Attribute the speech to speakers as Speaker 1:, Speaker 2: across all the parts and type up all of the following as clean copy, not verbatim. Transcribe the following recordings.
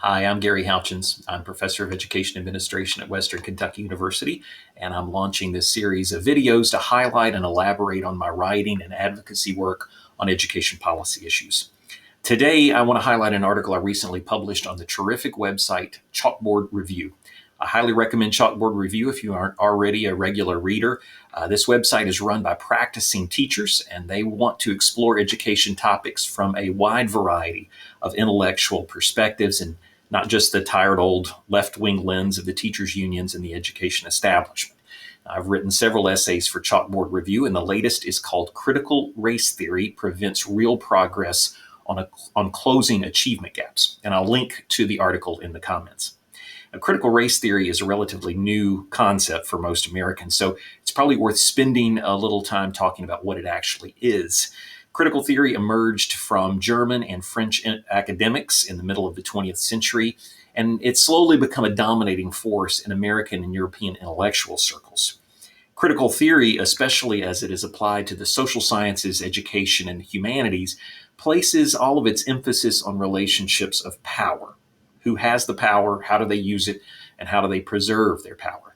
Speaker 1: Hi, I'm Gary Houchins. I'm Professor of Education Administration at Western Kentucky University, and I'm launching this series of videos to highlight and elaborate on my writing and advocacy work on education policy issues. Today, I want to highlight an article I recently published on the terrific website Chalkboard Review. I highly recommend Chalkboard Review if you aren't already a regular reader. This website is run by practicing teachers, and they want to explore education topics from a wide variety of intellectual perspectives and not just the tired old left-wing lens of the teachers' unions and the education establishment. I've written several essays for Chalkboard Review, and the latest is called Critical Race Theory Prevents Real Progress on Closing Achievement Gaps. And I'll link to the article in the comments. Now, critical race theory is a relatively new concept for most Americans, so it's probably worth spending a little time talking about what it actually is. Critical theory emerged from German and French academics in the middle of the 20th century, and it's slowly become a dominating force in American and European intellectual circles. Critical theory, especially as it is applied to the social sciences, education, and humanities, places all of its emphasis on relationships of power. Who has the power? How do they use it? And how do they preserve their power?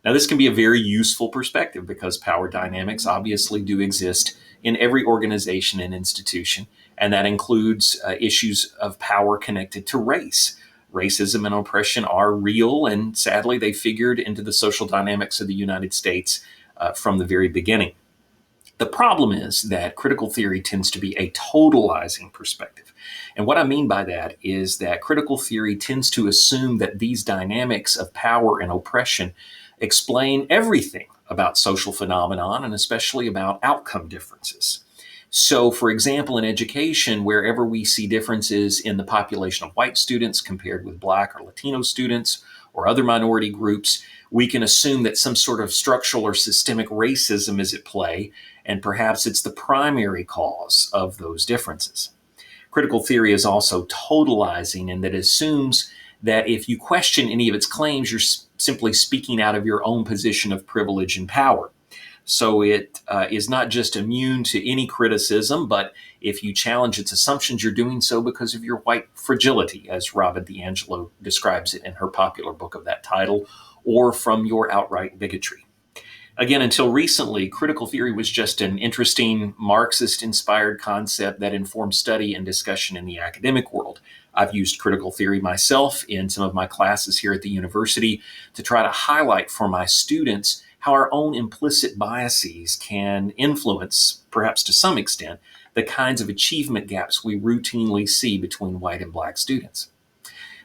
Speaker 1: Now, this can be a very useful perspective because power dynamics obviously do exist in every organization and institution, and that includes issues of power connected to race. Racism and oppression are real, and sadly, they figured into the social dynamics of the United States from the very beginning. The problem is that critical theory tends to be a totalizing perspective. And what I mean by that is that critical theory tends to assume that these dynamics of power and oppression explain everything about social phenomenon and especially about outcome differences. So, for example, in education, wherever we see differences in the population of white students compared with Black or Latino students or other minority groups, we can assume that some sort of structural or systemic racism is at play, and perhaps it's the primary cause of those differences. Critical theory is also totalizing in that it assumes that if you question any of its claims, you're simply speaking out of your own position of privilege and power. So it is not just immune to any criticism, but if you challenge its assumptions, you're doing so because of your white fragility, as Robin DiAngelo describes it in her popular book of that title, or from your outright bigotry. Again, until recently, critical theory was just an interesting Marxist-inspired concept that informed study and discussion in the academic world. I've used critical theory myself in some of my classes here at the university to try to highlight for my students how our own implicit biases can influence, perhaps to some extent, the kinds of achievement gaps we routinely see between white and Black students.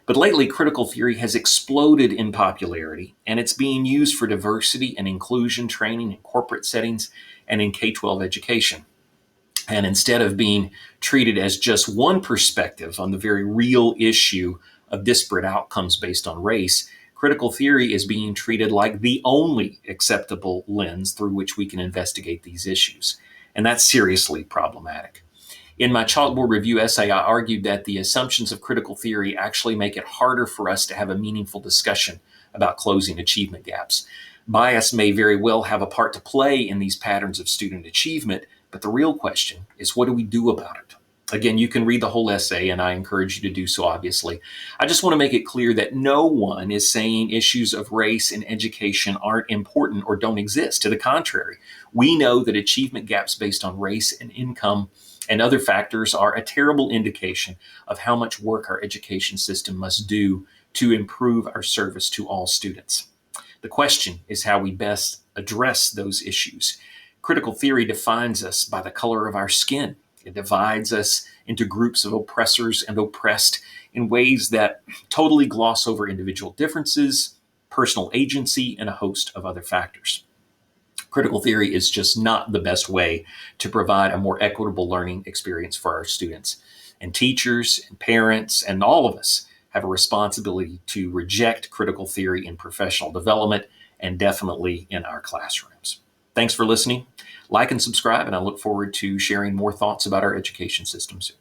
Speaker 1: But lately, critical theory has exploded in popularity, and it's being used for diversity and inclusion training in corporate settings and in K-12 education. And instead of being treated as just one perspective on the very real issue of disparate outcomes based on race, critical theory is being treated like the only acceptable lens through which we can investigate these issues. And that's seriously problematic. In my Chalkboard Review essay, I argued that the assumptions of critical theory actually make it harder for us to have a meaningful discussion about closing achievement gaps. Bias may very well have a part to play in these patterns of student achievement, but the real question is, what do we do about it? Again, you can read the whole essay, and I encourage you to do so, obviously. I just want to make it clear that no one is saying issues of race in education aren't important or don't exist. To the contrary, we know that achievement gaps based on race and income and other factors are a terrible indication of how much work our education system must do to improve our service to all students. The question is how we best address those issues. Critical theory defines us by the color of our skin. It divides us into groups of oppressors and oppressed in ways that totally gloss over individual differences, personal agency, and a host of other factors. Critical theory is just not the best way to provide a more equitable learning experience for our students. And teachers and parents and all of us have a responsibility to reject critical theory in professional development and definitely in our classrooms. Thanks for listening. Like and subscribe, and I look forward to sharing more thoughts about our education system soon.